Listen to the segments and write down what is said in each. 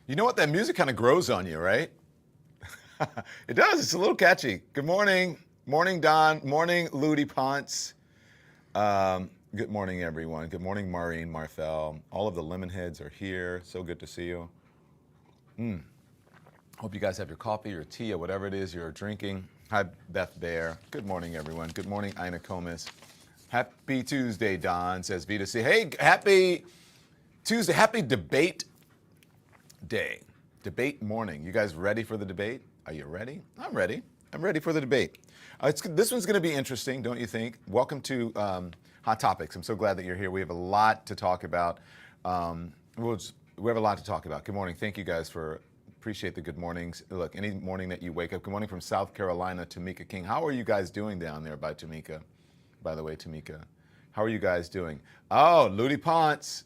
You know what? That music kind of grows on you, right? It does. It's a little catchy. Good morning. Morning, Don. Morning, Ludi Ponce. Good morning, everyone. Good morning, Maureen, Marthel. All of the Lemonheads are here. So good to see you. Hope you guys have your coffee or tea or whatever it is you're drinking. Hi, Beth Bear. Good morning, everyone. Good morning, Ina Comis. Happy Tuesday, Don, says Vita C. Hey, happy Tuesday. Happy debate day. Debate morning. You guys ready for the debate? Are you ready? I'm ready. I'm ready for the debate. This one's going to be interesting, don't you think? Welcome to Hot Topics. I'm so glad that you're here. We have a lot to talk about. We have a lot to talk about. Good morning. Thank you guys for appreciate the good mornings. Look, any morning that you wake up. Good morning from South Carolina, Tamika King. How are you guys doing down there by Tamika? By the way, Tamika, how are you guys doing? Oh, Ludi Ponce.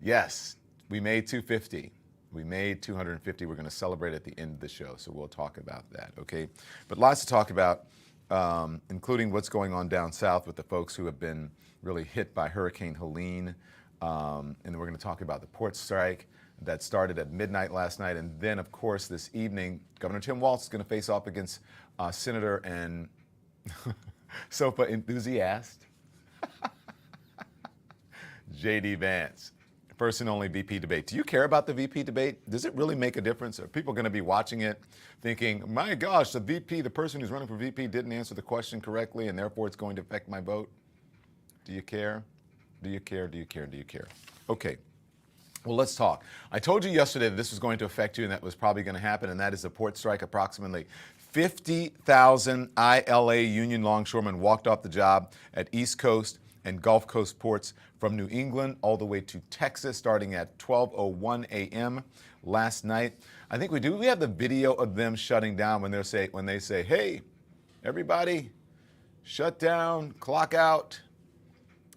Yes, we made 250. We made 250. We're going to celebrate at the end of the show, so we'll talk about that, okay? But lots to talk about, including what's going on down south with the folks who have been really hit by Hurricane Helene. And then we're going to talk about the port strike that started at midnight last night. And then, of course, this evening, Governor Tim Walz is going to face off against Senator and SOPA enthusiast JD Vance. First and only VP debate. Do you care about the VP debate? Does it really make a difference? Are people going to be watching it thinking, my gosh, the VP, the person who's running for VP didn't answer the question correctly and therefore it's going to affect my vote? Do you care? Do you care? Do you care? Do you care? Okay. Well, let's talk. I told you yesterday that this was going to affect you and that was probably going to happen, and that is the port strike. Approximately 50,000 ILA union longshoremen walked off the job at East Coast and Gulf Coast ports from New England all the way to Texas, starting at 12:01 a.m. last night. I think we do. We have the video of them shutting down when they say, "Hey, everybody, shut down, clock out."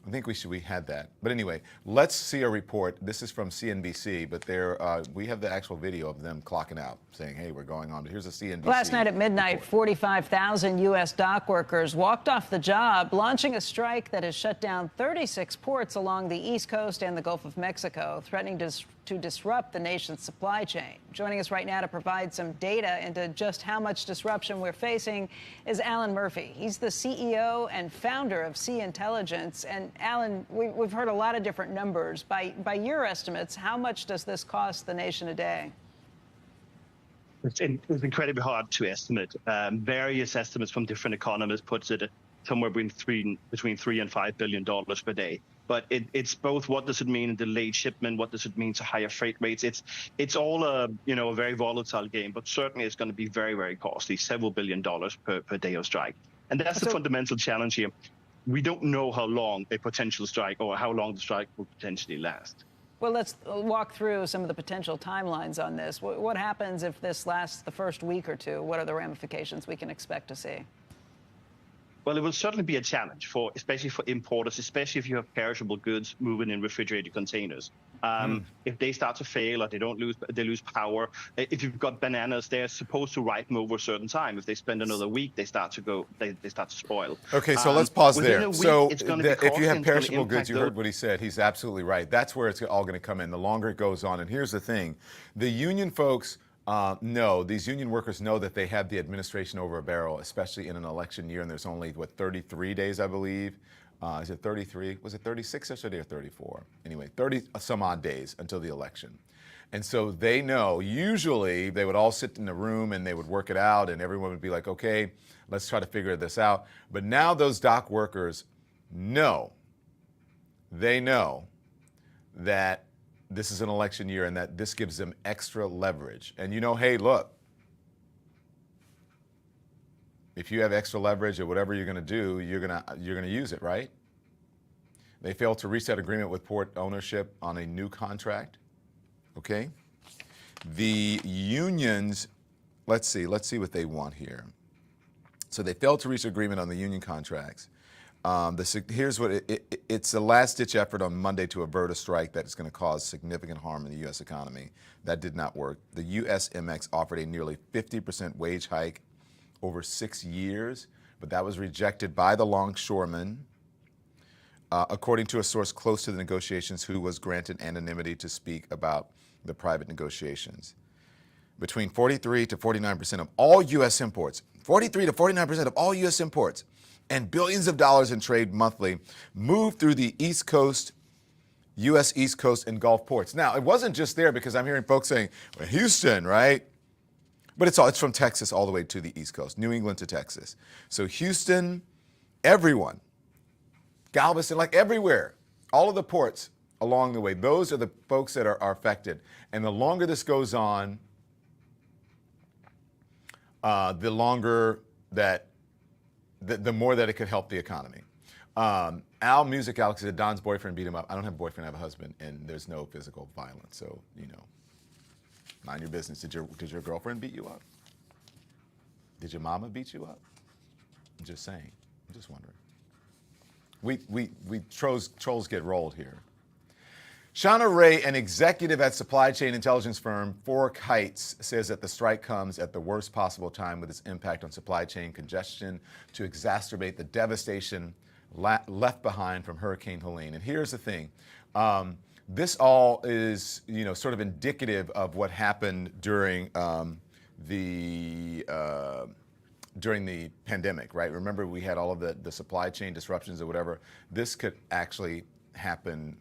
I think we had that. But anyway, let's see a report. This is from CNBC, but we have the actual video of them clocking out, saying, hey, we're going on. But here's a CNBC Last night at midnight, report. 45,000 U.S. dock workers walked off the job, launching a strike that has shut down 36 ports along the East Coast and the Gulf of Mexico, threatening to disrupt the nation's supply chain. Joining us right now to provide some data into just how much disruption we're facing is Alan Murphy. He's the CEO and founder of Sea Intelligence. And Alan, we've heard a lot of different numbers. By your estimates, how much does this cost the nation a day? It's incredibly hard to estimate. Various estimates from different economists puts it somewhere between $3 and $5 billion per day. But it's both what does it mean in delayed shipment, what does it mean to higher freight rates. It's all a very volatile game, but certainly it's going to be very, very costly, several $1 billion per day of strike. And that's the fundamental challenge here. We don't know how long a potential strike or how long the strike will potentially last. Well, let's walk through some of the potential timelines on this. What happens if this lasts the first week or two? What are the ramifications we can expect to see? Well, it will certainly be a challenge especially for importers, especially if you have perishable goods moving in refrigerated containers. If they start to fail or they lose power. If you've got bananas, they're supposed to ripen over a certain time. If they spend another week, they start to spoil. Okay, so let's pause there. Week, so if you have perishable goods, you heard what he said. He's absolutely right. That's where it's all going to come in. The longer it goes on, and here's the thing: the union folks. These union workers know that they have the administration over a barrel, especially in an election year, and there's only, 33 days, I believe. Is it 33? Was it 36 yesterday or 34? Anyway, 30 some odd days until the election. And so they know, usually they would all sit in a room and they would work it out and everyone would be like, okay, let's try to figure this out. But now those dock workers know, they know that this is an election year and that this gives them extra leverage. And hey, look, if you have extra leverage or whatever you're going to do, you're going to use it, right? They failed to reach that agreement with port ownership on a new contract. Okay? The unions, let's see what they want here. So they failed to reach agreement on the union contracts. Here's what it's a last-ditch effort on Monday to avert a strike that is going to cause significant harm in the U.S. economy. That did not work. The USMX offered a nearly 50% wage hike over 6 years, but that was rejected by the longshoremen. according to a source close to the negotiations who was granted anonymity to speak about the private negotiations. Between 43 to 49% of all U.S. imports, 43 to 49% of all U.S. imports, and billions of dollars in trade monthly move through the East Coast, U.S. East Coast and Gulf ports. Now, it wasn't just there, because I'm hearing folks saying, well, Houston, right? But it's from Texas all the way to the East Coast, New England to Texas. So Houston, everyone, Galveston, like everywhere, all of the ports along the way, those are the folks that are affected. And the longer this goes on, the longer that, the more that it could help the economy. Al Music Alex said Don's boyfriend beat him up. I don't have a boyfriend, I have a husband, and there's no physical violence. So, you know, mind your business. Did your girlfriend beat you up? Did your mama beat you up? I'm just saying. I'm just wondering. Trolls get rolled here. Shauna Ray, an executive at supply chain intelligence firm Fork Heights, says that the strike comes at the worst possible time, with its impact on supply chain congestion to exacerbate the devastation left behind from Hurricane Helene. And here's the thing. This all is, you know, sort of indicative of what happened during the pandemic, right? Remember, we had all of the supply chain disruptions or whatever. This could actually happen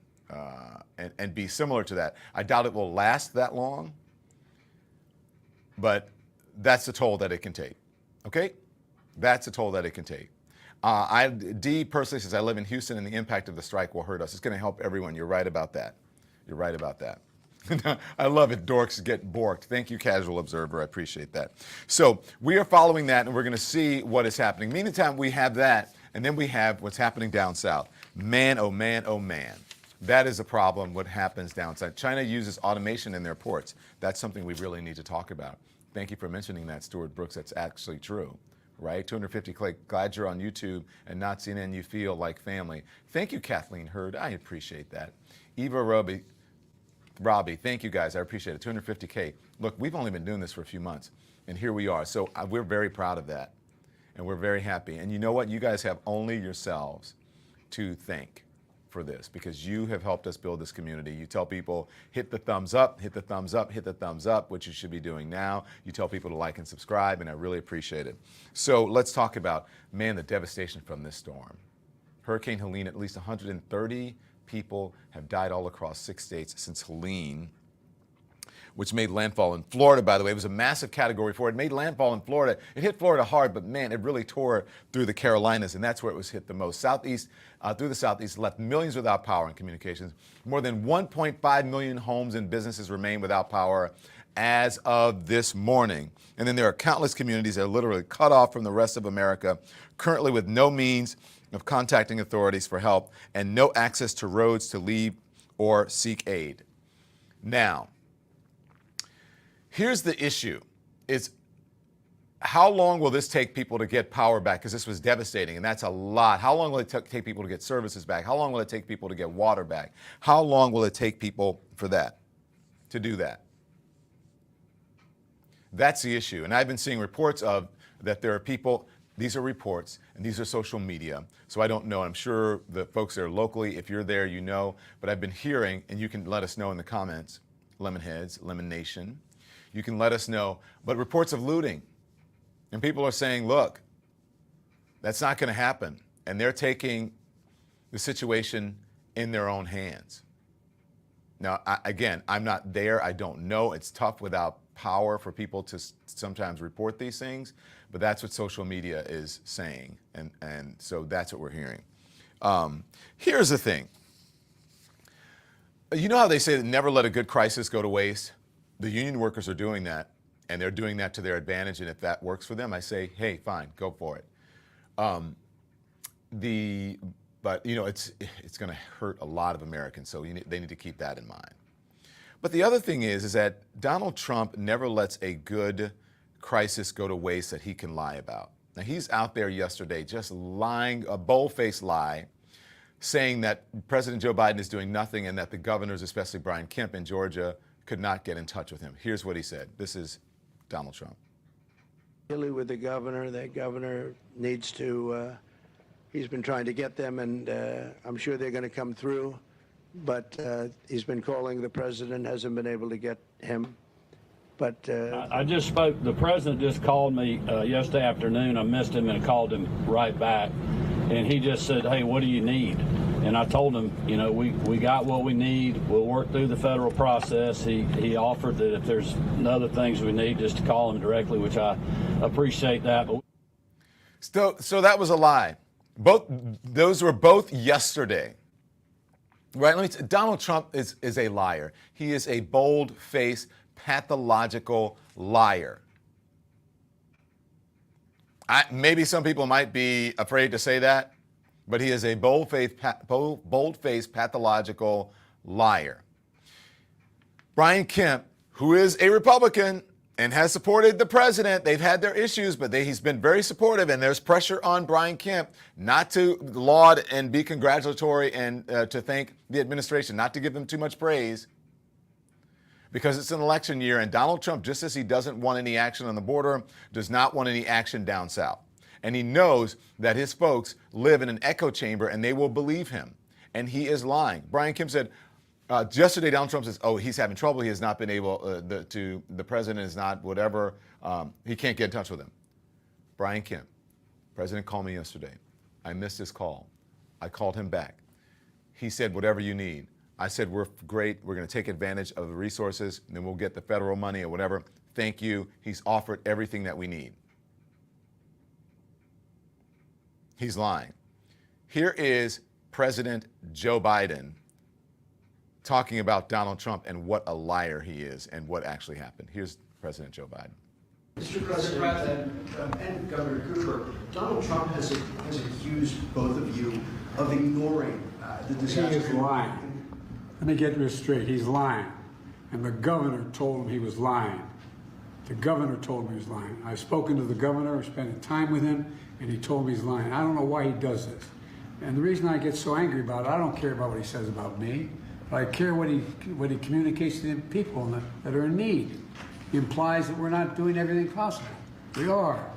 and be similar to that. I doubt it will last that long, but that's the toll that it can take, okay? That's the toll that it can take. Dee personally says, I live in Houston and the impact of the strike will hurt us. It's going to help everyone. You're right about that. You're right about that. I love it. Dorks get borked. Thank you, Casual Observer. I appreciate that. So we are following that, and we're going to see what is happening. Meantime, we have that, and then we have what's happening down south. Man, oh man, oh man. That is a problem, what happens down south. China uses automation in their ports. That's something we really need to talk about. Thank you for mentioning that, Stuart Brooks. That's actually true. Right? 250 click. Glad you're on YouTube and not CNN. You feel like family. Thank you, Kathleen Hurd. I appreciate that. Eva Robbie, thank you guys. I appreciate it. 250K. Look, we've only been doing this for a few months, and here we are. So we're very proud of that, and we're very happy. And you know what? You guys have only yourselves to thank for this, because you have helped us build this community. You tell people, hit the thumbs up, hit the thumbs up, hit the thumbs up, which you should be doing now. You tell people to like and subscribe, and I really appreciate it. So let's talk about, man, the devastation from this storm. Hurricane Helene, at least 130 people have died all across 6 states since Helene, which made landfall in Florida, by the way. It was a massive Category 4. It made landfall in Florida. It hit Florida hard, but man, it really tore through the Carolinas, and that's where it was hit the most. Through the Southeast, left millions without power and communications. More than 1.5 million homes and businesses remain without power as of this morning. And then there are countless communities that are literally cut off from the rest of America, currently with no means of contacting authorities for help and no access to roads to leave or seek aid. Now, here's the issue, is how long will this take people to get power back? Because this was devastating, and that's a lot. How long will it take people to get services back? How long will it take people to get water back? How long will it take people for that, to do that? That's the issue. And I've been seeing reports of that there are people, these are reports, and these are social media. So I don't know. I'm sure the folks there locally, if you're there, you know. But I've been hearing, and you can let us know in the comments, Lemonheads, LemoNation. You can let us know. But reports of looting. And people are saying, look, that's not going to happen. And they're taking the situation in their own hands. Now, again, I'm not there. I don't know. It's tough without power for people to sometimes report these things. But that's what social media is saying. And so that's what we're hearing. Here's the thing. You know how they say that never let a good crisis go to waste? The union workers are doing that. And they're doing that to their advantage, and if that works for them, I say, hey, fine, go for it. But you know, it's going to hurt a lot of Americans, so they need to keep that in mind. But the other thing is that Donald Trump never lets a good crisis go to waste that he can lie about. Now, he's out there yesterday just lying, a bold-faced lie, saying that President Joe Biden is doing nothing and that the governors, especially Brian Kemp in Georgia, could not get in touch with him. Here's what he said. This is Donald Trump. With the governor, that governor needs to He's been trying to get them, and I'm sure they're going to come through. But he's been calling the president, hasn't been able to get him. But I just spoke. The president just called me yesterday afternoon. I missed him and called him right back. And he just said, hey, what do you need? And I told him, you know, we got what we need. We'll work through the federal process. He offered that if there's other things we need, just to call him directly, which I appreciate that. But So that was a lie. Those were both yesterday. Right? Donald Trump is a liar. He is a bold-faced, pathological liar. Maybe some people might be afraid to say that, but he is a bold-faced, pathological liar. Brian Kemp, who is a Republican and has supported the president, they've had their issues, but he's been very supportive, and there's pressure on Brian Kemp not to laud and be congratulatory and to thank the administration, not to give them too much praise, because it's an election year, and Donald Trump, just as he doesn't want any action on the border, does not want any action down south. And he knows that his folks live in an echo chamber, and they will believe him. And he is lying. Brian Kemp said, yesterday, Donald Trump says, oh, he's having trouble. He has not been able the president is not whatever. He can't get in touch with him. Brian Kemp, president called me yesterday. I missed his call. I called him back. He said, whatever you need. I said, we're great. We're going to take advantage of the resources, and then we'll get the federal money or whatever. Thank you. He's offered everything that we need. He's lying. Here is President Joe Biden talking about Donald Trump and what a liar he is and what actually happened. Here's President Joe Biden. Mr. President and Governor Cooper, Donald Trump has accused both of you of ignoring the disaster. He is lying. Let me get this straight. He's lying. And the governor told him he was lying. The governor told him he was lying. I've spoken to the governor, spent time with him, and he told me he's lying. I don't know why he does this. And the reason I get so angry about it, I don't care about what he says about me, but I care what he communicates to the people that are in need. He implies that we're not doing everything possible. We are.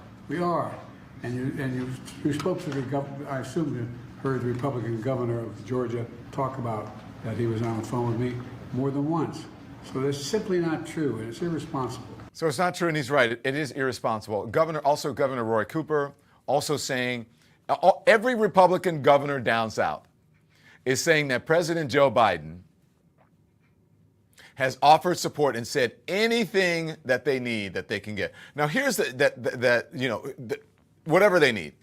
And you spoke to the governor. I assume you heard the Republican governor of Georgia talk about that he was on the phone with me more than once. So that's simply not true, and it's irresponsible. So it's not true, and he's right. It is irresponsible. Governor Roy Cooper also saying, every Republican governor down south is saying that President Joe Biden has offered support and said anything that they need that they can get. Now here's whatever they need.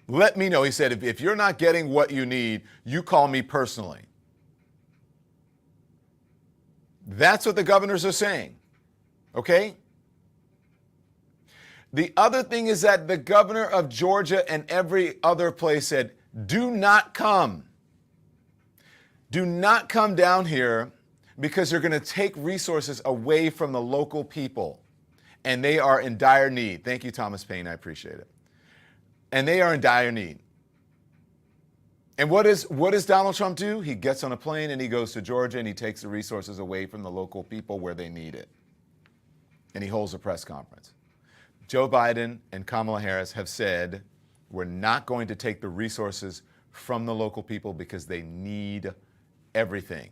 Let me know. He said, if you're not getting what you need, you call me personally. That's what the governors are saying. Okay? The other thing is that the governor of Georgia and every other place said, do not come. Do not come down here because you're going to take resources away from the local people. And they are in dire need. Thank you, Thomas Payne. I appreciate it. And they are in dire need. And what does Donald Trump do? He gets on a plane and he goes to Georgia and he takes the resources away from the local people where they need it. And he holds a press conference. Joe Biden and Kamala Harris have said, we're not going to take the resources from the local people because they need everything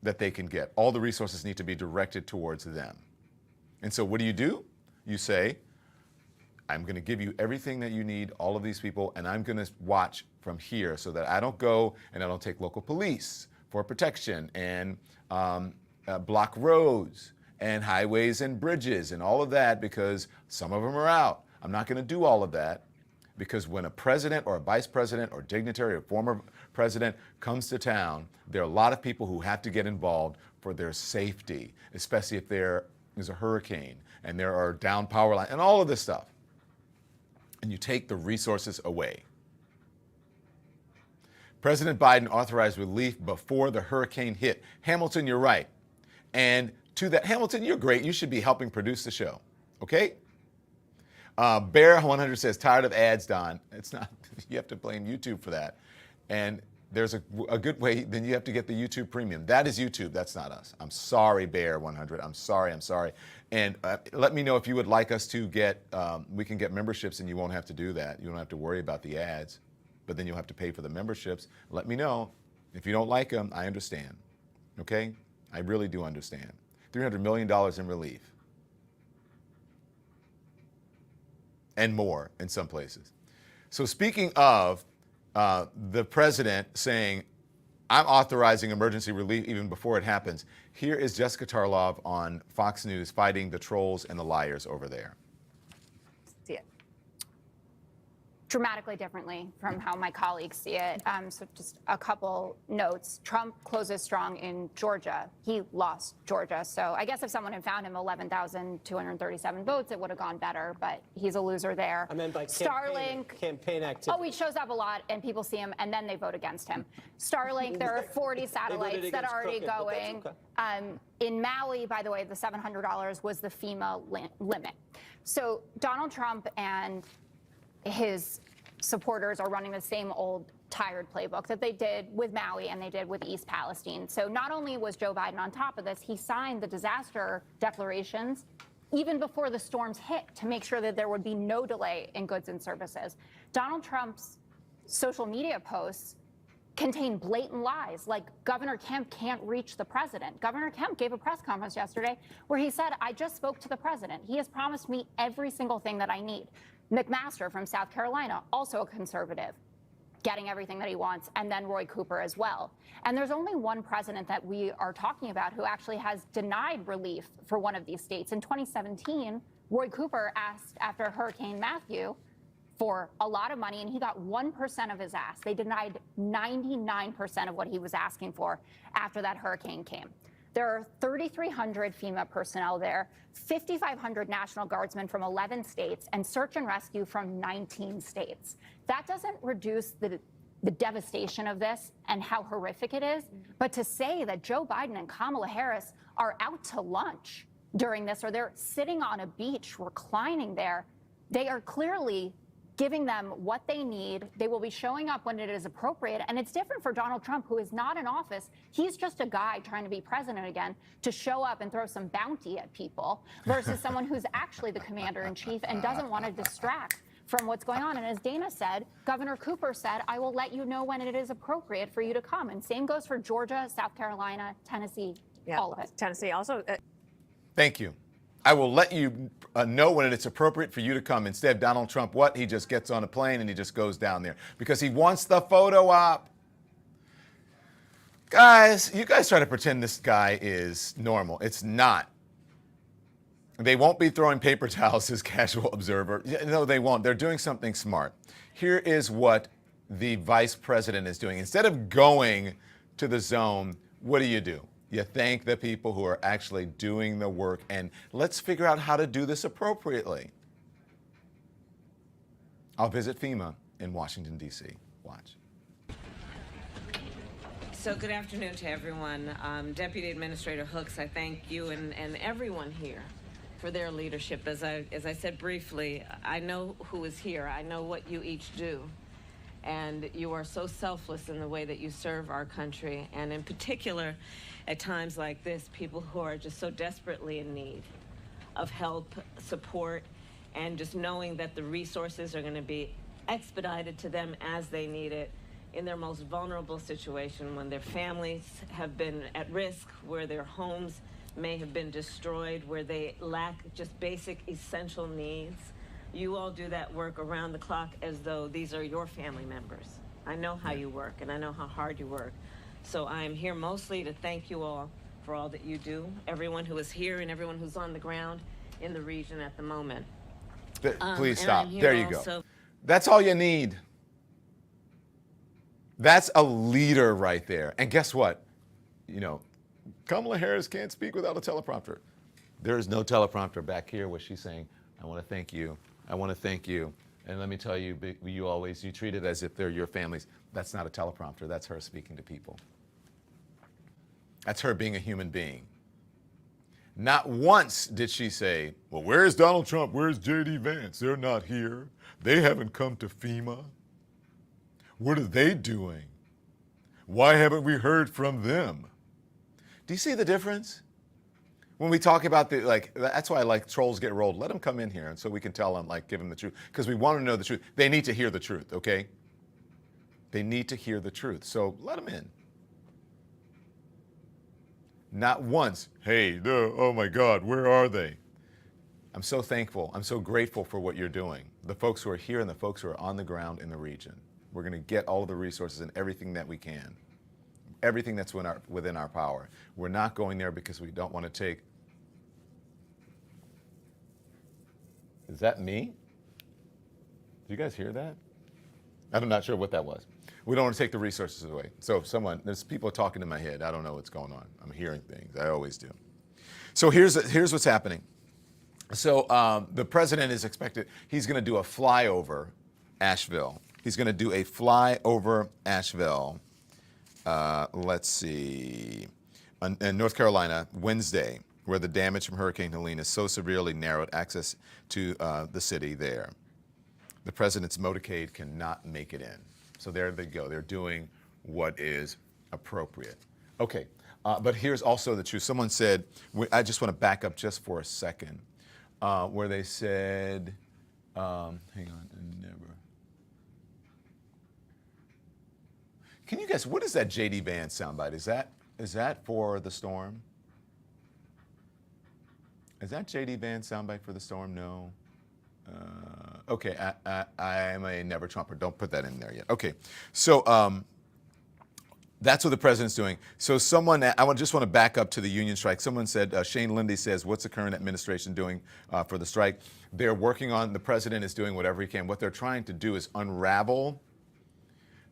that they can get. All the resources need to be directed towards them. And so what do? You say, I'm going to give you everything that you need, all of these people, and I'm going to watch from here so that I don't go and I don't take local police for protection and block roads and highways and bridges and all of that because some of them are out. I'm not going to do all of that because when a president or a vice president or dignitary or former president comes to town, there are a lot of people who have to get involved for their safety, especially if there is a hurricane and there are down power lines and all of this stuff. And you take the resources away. President Biden authorized relief before the hurricane hit. Hamilton, you're right. And to that, Hamilton, you're great. You should be helping produce the show. Okay? Bear 100 says, tired of ads, Don. It's not, you have to blame YouTube for that. And there's a good way. Then you have to get the YouTube Premium. That is YouTube. That's not us. I'm sorry, Bear 100. I'm sorry. And let me know if you would like us to get. We can get memberships, and you won't have to do that. You don't have to worry about the ads, but then you'll have to pay for the memberships. Let me know. If you don't like them, I understand. Okay? I really do understand. $300 million in relief. And more in some places. So speaking of the president saying, I'm authorizing emergency relief even before it happens, here is Jessica Tarlov on Fox News fighting the trolls and the liars over there. See it dramatically differently from how my colleagues see it. So just a couple notes. Trump closes strong in Georgia. He lost Georgia. So I guess if someone had found him 11,237 votes, it would have gone better, but he's a loser there. I meant by campaign activity. Oh, he shows up a lot and people see him and then they vote against him. Starlink, there are 40 satellites that are already going. In Maui, by the way, the $700 was the FEMA limit. So Donald Trump and his supporters are running the same old tired playbook that they did with Maui and they did with East Palestine. So not only was Joe Biden on top of this, he signed the disaster declarations even before the storms hit to make sure that there would be no delay in goods and services. Donald Trump's social media posts contain blatant lies, like Governor Kemp can't reach the president. Governor Kemp gave a press conference yesterday where he said, I just spoke to the president. He has promised me every single thing that I need. McMaster from South Carolina, also a conservative, getting everything that he wants, and then Roy Cooper as well. And there's only one president that we are talking about who actually has denied relief for one of these states. In 2017, Roy Cooper asked after Hurricane Matthew for a lot of money, and he got 1% of his ask. They denied 99% of what he was asking for after that hurricane came. There are 3,300 FEMA personnel there, 5,500 National Guardsmen from 11 states, and search and rescue from 19 states. That doesn't reduce the devastation of this and how horrific it is, but to say that Joe Biden and Kamala Harris are out to lunch during this, or they're sitting on a beach reclining there, they are clearly giving them what they need. They will be showing up when it is appropriate. And it's different for Donald Trump, who is not in office. He's just a guy trying to be president again to show up and throw some bounty at people versus someone who's actually the commander in chief and doesn't want to distract from what's going on. And as Dana said, Governor Cooper said, I will let you know when it is appropriate for you to come. And same goes for Georgia, South Carolina, Tennessee, all of it. Tennessee also. Thank you. I will let you know when it's appropriate for you to come. Instead, Donald Trump, what? He just gets on a plane and he just goes down there because he wants the photo op. Guys, you guys try to pretend this guy is normal. It's not. They won't be throwing paper towels as casual observer. No, they won't. They're doing something smart. Here is what the vice president is doing. Instead of going to the zone, what do? You thank the people who are actually doing the work, and let's figure out how to do this appropriately. I'll visit FEMA in Washington, D.C. Watch. So good afternoon to everyone. Deputy Administrator Hooks, I thank you and everyone here for their leadership. As I said briefly, I know who is here. I know what you each do. And you are so selfless in the way that you serve our country. And in particular, at times like this, people who are just so desperately in need of help, support, and just knowing that the resources are going to be expedited to them as they need it in their most vulnerable situation, when their families have been at risk, where their homes may have been destroyed, where they lack just basic essential needs. You all do that work around the clock as though these are your family members. I know how you work, and I know how hard you work. So I am here mostly to thank you all for all that you do, everyone who is here and everyone who's on the ground in the region at the moment. Please stop. There you go. That's all you need. That's a leader right there. And guess what? You know, Kamala Harris can't speak without a teleprompter. There is no teleprompter back here where she's saying, I want to thank you. I want to thank you. And let me tell you, you treat it as if they're your families. That's not a teleprompter. That's her speaking to people. That's her being a human being. Not once did she say, well, where's Donald Trump? Where's JD Vance? They're not here. They haven't come to FEMA. What are they doing? Why haven't we heard from them? Do you see the difference? When we talk about that's why I like trolls get rolled. Let them come in here, and so we can tell them, give them the truth, because we want to know the truth. They need to hear the truth, okay? They need to hear the truth, so let them in. Not once, hey, oh my God, where are they? I'm so thankful. I'm so grateful for what you're doing. The folks who are here and the folks who are on the ground in the region. We're going to get all of the resources and everything that we can. Everything that's within our power. We're not going there because we don't want to take. Is that me? Did you guys hear that? I'm not sure what that was. We don't want to take the resources away. So there's people talking in my head. I don't know what's going on. I'm hearing things. I always do. So here's what's happening. So the president is expected, he's going to do a flyover Asheville. He's going to do a flyover Asheville, let's see, in North Carolina, Wednesday, where the damage from Hurricane Helene has so severely narrowed access to the city there. The president's motorcade cannot make it in. So there they go. They're doing what is appropriate. Okay, but here's also the truth. Someone said, I just want to back up just for a second, where they said, hang on, never. Can you guess, what is that JD Vance soundbite? Is that for the storm? Is that JD Vance soundbite for the storm? No. Okay, I am a never Trumper. Don't put that in there yet. Okay, so that's what the president's doing. So I just want to back up to the union strike. Someone said, Shane Lindy says, what's the current administration doing for the strike? They're working on, the president is doing whatever he can. What they're trying to do is unravel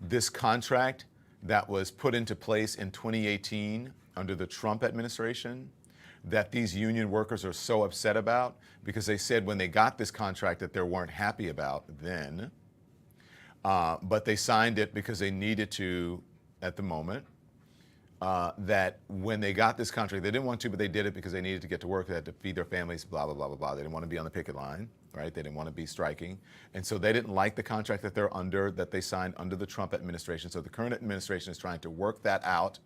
this contract that was put into place in 2018 under the Trump administration that these union workers are so upset about, because they said when they got this contract that they weren't happy about then, but they signed it because they needed to at the moment, that when they got this contract, they didn't want to, but they did it because they needed to get to work, they had to feed their families, blah, blah, blah, blah, blah. They didn't want to be on the picket line, right? They didn't want to be striking. And so they didn't like the contract that they're under, that they signed under the Trump administration. So the current administration is trying to work that out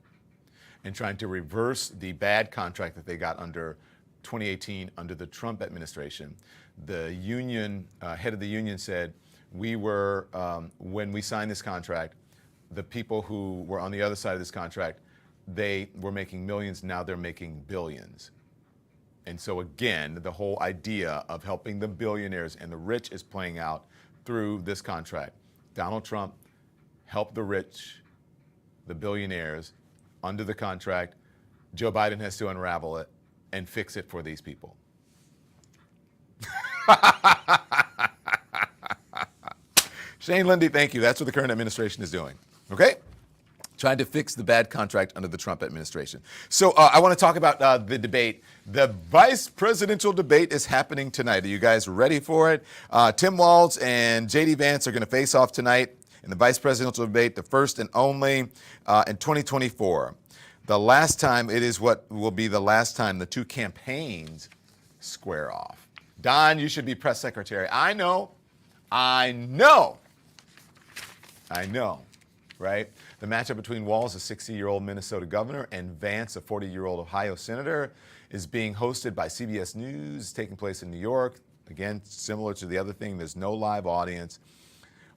and trying to reverse the bad contract that they got under 2018 under the Trump administration. The union, head of the union said, when we signed this contract, the people who were on the other side of this contract, they were making millions, now they're making billions. And so again, the whole idea of helping the billionaires and the rich is playing out through this contract. Donald Trump helped the rich, the billionaires, under the contract. Joe Biden has to unravel it and fix it for these people. Shane Lindy, thank you. That's what the current administration is doing. Okay? Trying to fix the bad contract under the Trump administration. So I want to talk about the debate. The vice presidential debate is happening tonight. Are you guys ready for it? Tim Walz and JD Vance are going to face off tonight in the vice presidential debate, the first and only in 2024. The last time, it is what will be the last time the two campaigns square off. Don, you should be press secretary. I know, right? The matchup between Walz, a 60-year-old Minnesota governor, and Vance, a 40-year-old Ohio senator, is being hosted by CBS News, taking place in New York. Again, similar to the other thing, there's no live audience.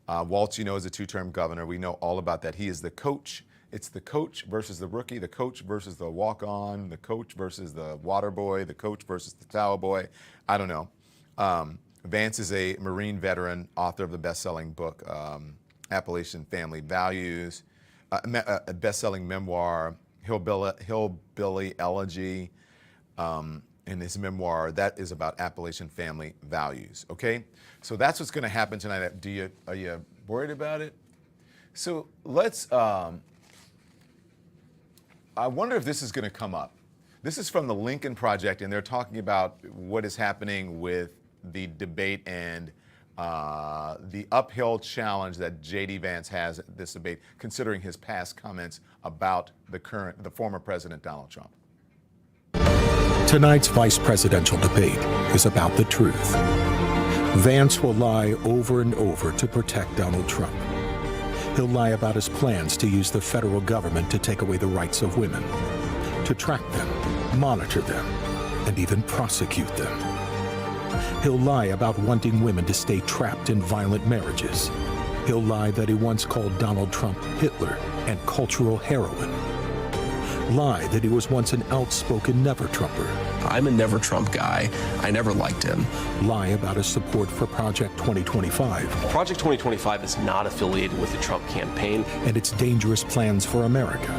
Walz, you know, is a two-term governor. We know all about that. He is the coach. It's the coach versus the rookie, the coach versus the walk-on, the coach versus the water boy, the coach versus the towel boy. I don't know. Vance is a Marine veteran, author of the best-selling book, Appalachian Family Values, a best-selling memoir, Hillbilly Elegy, in his memoir. That is about Appalachian family values, okay? So that's what's going to happen tonight. Are you worried about it? So let's, I wonder if this is going to come up. This is from the Lincoln Project, and they're talking about what is happening with the debate and the uphill challenge that JD Vance has at this debate, considering his past comments about the former President Donald Trump. Tonight's vice presidential debate is about the truth. Vance will lie over and over to protect Donald Trump. He'll lie about his plans to use the federal government to take away the rights of women, to track them, monitor them, and even prosecute them. He'll lie about wanting women to stay trapped in violent marriages. He'll lie that he once called Donald Trump Hitler and cultural heroin. Lie that he was once an outspoken never-Trumper. I'm a never-Trump guy. I never liked him. Lie about his support for Project 2025. Project 2025 is not affiliated with the Trump campaign. And its dangerous plans for America.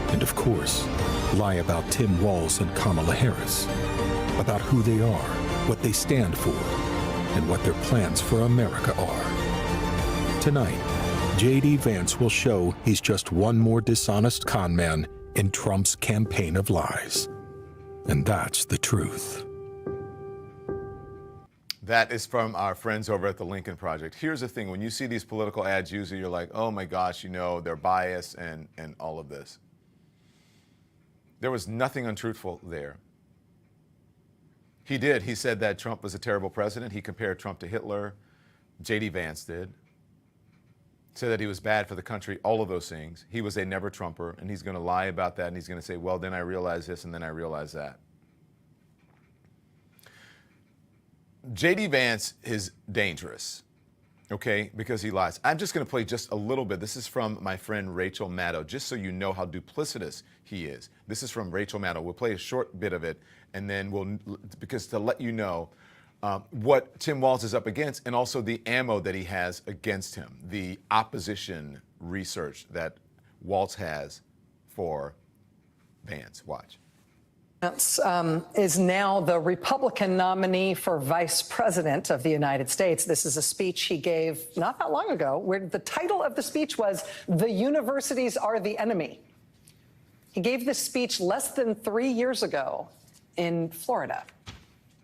And of course, lie about Tim Walz and Kamala Harris. About who they are, what they stand for, and what their plans for America are. Tonight, JD Vance will show he's just one more dishonest con man in Trump's campaign of lies. And that's the truth. That is from our friends over at the Lincoln Project. Here's the thing, when you see these political ads, usually you're like, oh my gosh, you know, they're biased and all of this. There was nothing untruthful there. He said that Trump was a terrible president. He compared Trump to Hitler. JD Vance did. Said that he was bad for the country, all of those things. He was a never-Trumper, and he's going to lie about that, and he's going to say, well, then I realized this, and then I realized that. JD Vance is dangerous, okay, because he lies. I'm just going to play just a little bit. This is from my friend Rachel Maddow, just so you know how duplicitous he is. This is from Rachel Maddow. We'll play a short bit of it, and then because to let you know what Tim Walz is up against, and also the ammo that he has against him, the opposition research that Walz has for Vance. Watch. Vance is now the Republican nominee for vice president of the United States. This is a speech he gave not that long ago, where the title of the speech was, "The Universities Are the Enemy." He gave this speech less than 3 years ago in Florida.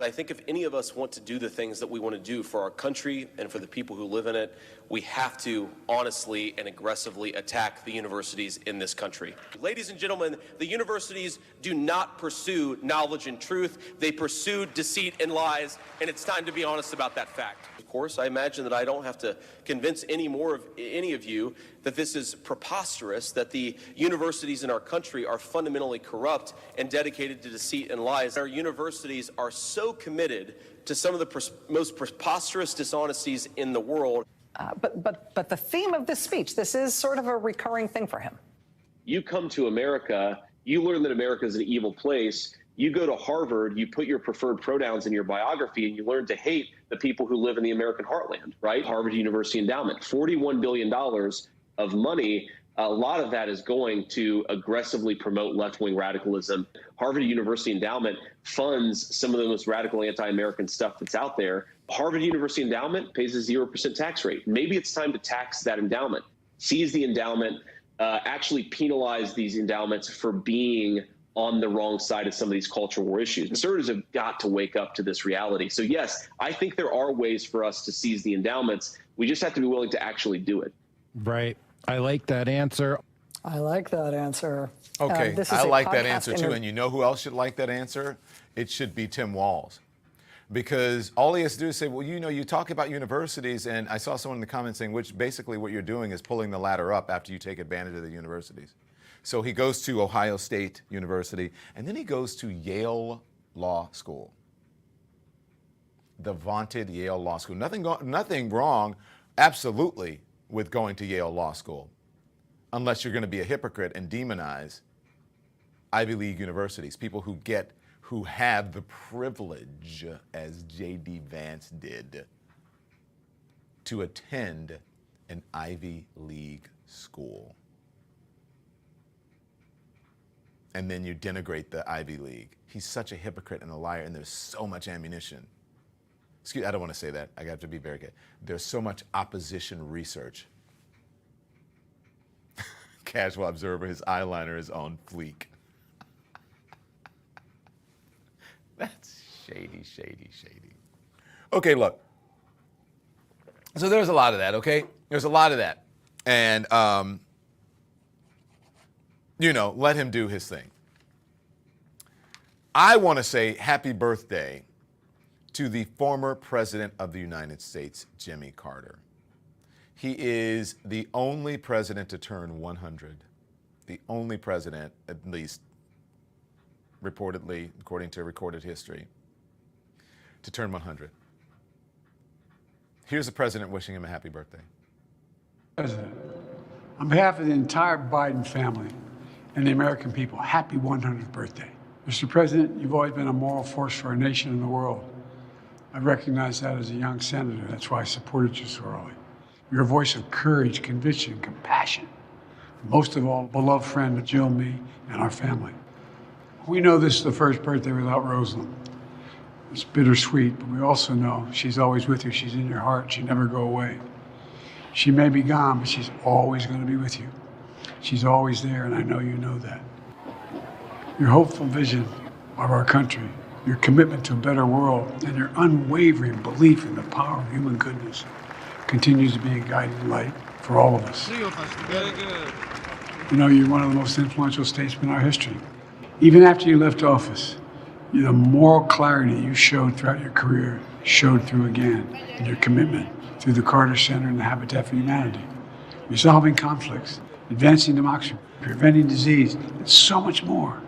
I think if any of us want to do the things that we want to do for our country and for the people who live in it, we have to honestly and aggressively attack the universities in this country. Ladies and gentlemen, the universities do not pursue knowledge and truth. They pursue deceit and lies, and it's time to be honest about that fact. Of course, I imagine that I don't have to convince any of you that this is preposterous, that the universities in our country are fundamentally corrupt and dedicated to deceit and lies. Our universities are so committed to some of the most preposterous dishonesties in the world. But the theme of this speech, this is sort of a recurring thing for him. You come to America, you learn that America is an evil place. You go to Harvard, you put your preferred pronouns in your biography, and you learn to hate the people who live in the American heartland, right? Harvard University Endowment, $41 billion of money. A lot of that is going to aggressively promote left-wing radicalism. Harvard University Endowment funds some of the most radical anti-American stuff that's out there. Harvard University Endowment pays a 0% tax rate. Maybe it's time to tax that endowment, seize the endowment, actually penalize these endowments for being on the wrong side of some of these cultural war issues. Conservatives have got to wake up to this reality. So yes, I think there are ways for us to seize the endowments. We just have to be willing to actually do it. Right. I like that answer. I like that answer. Okay, I like that answer too. And you know who else should like that answer? It should be Tim Walz. Because all he has to do is say, well, you know, you talk about universities, and I saw someone in the comments saying, which basically what you're doing is pulling the ladder up after you take advantage of the universities. So he goes to Ohio State University, and then he goes to Yale Law School. The vaunted Yale Law School. Nothing wrong, absolutely, with going to Yale Law School, unless you're going to be a hypocrite and demonize Ivy League universities, people who have the privilege, as JD Vance did, to attend an Ivy League school. And then you denigrate the Ivy League. He's such a hypocrite and a liar, and there's so much ammunition. Excuse me, I don't want to say that. I have to be very careful. There's so much opposition research. Casual observer, his eyeliner is on fleek. That's shady, shady, shady. Okay, look. So there's a lot of that, okay? There's a lot of that. And, you know, let him do his thing. I want to say happy birthday to the former president of the United States, Jimmy Carter. He is the only president to turn 100. The only president, at least reportedly, according to recorded history, to turn 100. Here's the president wishing him a happy birthday. President, on behalf of the entire Biden family and the American people, happy 100th birthday. Mr. President, you've always been a moral force for our nation and the world. I recognize that as a young senator. That's why I supported you so early. You're a voice of courage, conviction, compassion. Most of all, beloved friend of Jill, me, and our family. We know this is the first birthday without Rosalind. It's bittersweet, but we also know she's always with you. She's in your heart. She'll never go away. She may be gone, but she's always going to be with you. She's always there, and I know you know that. Your hopeful vision of our country, your commitment to a better world, and your unwavering belief in the power of human goodness continues to be a guiding light for all of us. You know, you're one of the most influential statesmen in our history. Even after you left office, the moral clarity you showed throughout your career showed through again in your commitment through the Carter Center and the Habitat for Humanity. Resolving conflicts, advancing democracy, preventing disease, and so much more.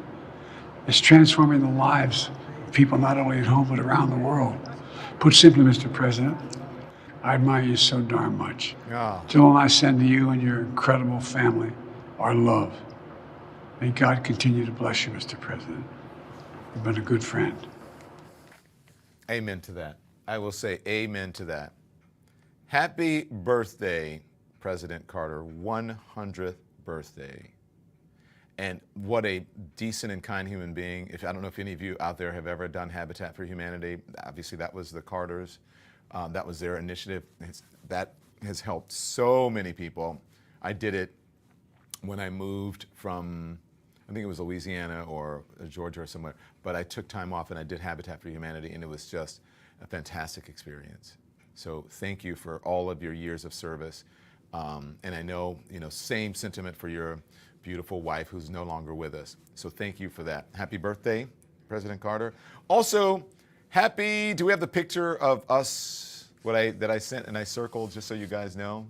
It's transforming the lives of people not only at home but around the world. Put simply, Mr. President, I admire you so darn much. Oh. Jill and I send to you and your incredible family our love. May God continue to bless you, Mr. President. You've been a good friend. Amen to that. I will say amen to that. Happy birthday, President Carter, 100th birthday. And what a decent and kind human being. I don't know if any of you out there have ever done Habitat for Humanity. Obviously, that was the Carters. That was their initiative. That has helped so many people. I did it when I moved from, I think it was Louisiana or Georgia or somewhere, but I took time off and I did Habitat for Humanity, and it was just a fantastic experience. So thank you for all of your years of service. And I know, same sentiment for your beautiful wife who's no longer with us. So thank you for that. Happy birthday, President Carter. Also, do we have the picture of us, that I sent and I circled just so you guys know?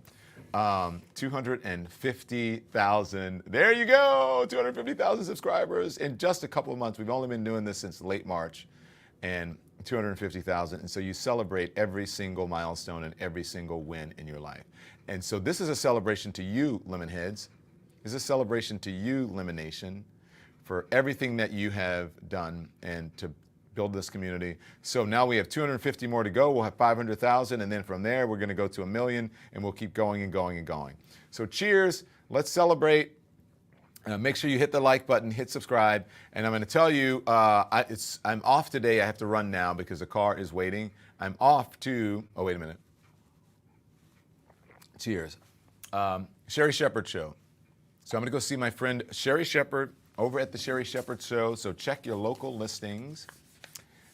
250,000, there you go, 250,000 subscribers in just a couple of months. We've only been doing this since late March, and 250,000. And so you celebrate every single milestone and every single win in your life. And so this is a celebration to you, Lemonheads. This is a celebration to you, LemoNation, for everything that you have done and to build this community. So now we have 250 more to go. We'll have 500,000, and then from there we're going to go to 1 million, and we'll keep going and going and going. So cheers. Let's celebrate. Make sure you hit the like button, hit subscribe, and I'm going to tell you, I'm off today. I have to run now because the car is waiting. I'm off to, oh, wait a minute. Cheers. Sherry Shepherd Show. So I'm going to go see my friend Sherry Shepherd over at the Sherry Shepherd Show. So check your local listings.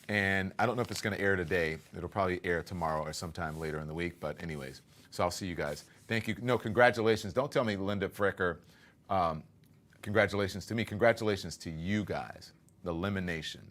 And I don't know if it's going to air today. It'll probably air tomorrow or sometime later in the week. But anyways, so I'll see you guys. Thank you. No, congratulations. Don't tell me Linda Fricker. Congratulations to me. Congratulations to you guys, the LemoNation.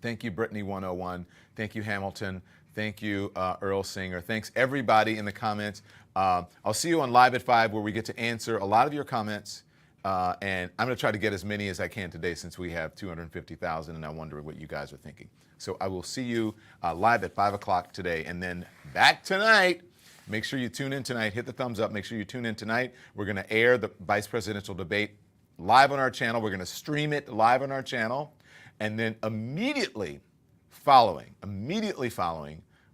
Thank you, Brittany 101. Thank you, Hamilton. Thank you, Earl Singer. Thanks, everybody in the comments. I'll see you on Live at 5 where we get to answer a lot of your comments. And I'm going to try to get as many as I can today since we have 250,000, and I wonder what you guys are thinking. So I will see you live at 5 o'clock today, and then back tonight. Make sure you tune in tonight. Hit the thumbs up. Make sure you tune in tonight. We're going to air the vice presidential debate live on our channel. We're going to stream it live on our channel. And then immediately following,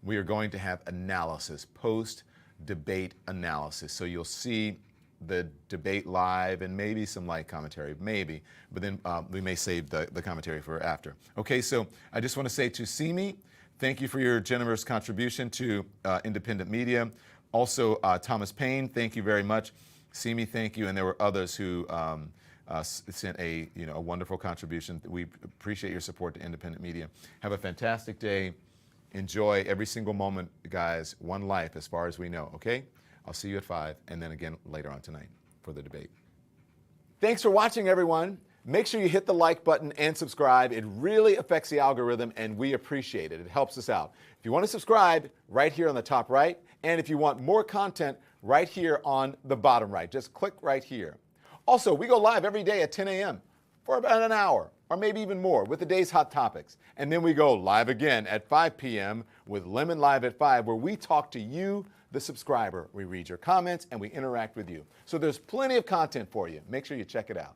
we are going to have analysis, post-debate analysis. So you'll see the debate live and maybe some light commentary, maybe, but then we may save the commentary for after. Okay, so I just want to say to Simi, thank you for your generous contribution to independent media. Also, Thomas Payne, thank you very much. Simi, thank you, and there were others who sent a wonderful contribution. We appreciate your support to independent media. Have a fantastic day. Enjoy every single moment, guys. One life as far as we know, okay? I'll see you at 5, and then again later on tonight for the debate. Thanks for watching, everyone. Make sure you hit the like button and subscribe. It really affects the algorithm, and we appreciate it. It helps us out. If you want to subscribe, right here on the top right, and if you want more content right here on the bottom right. Just click right here. Also, we go live every day at 10 a.m. for about an hour or maybe even more with the day's hot topics. And then we go live again at 5 p.m. with Lemon Live at 5, where we talk to you, the subscriber. We read your comments and we interact with you. So there's plenty of content for you. Make sure you check it out.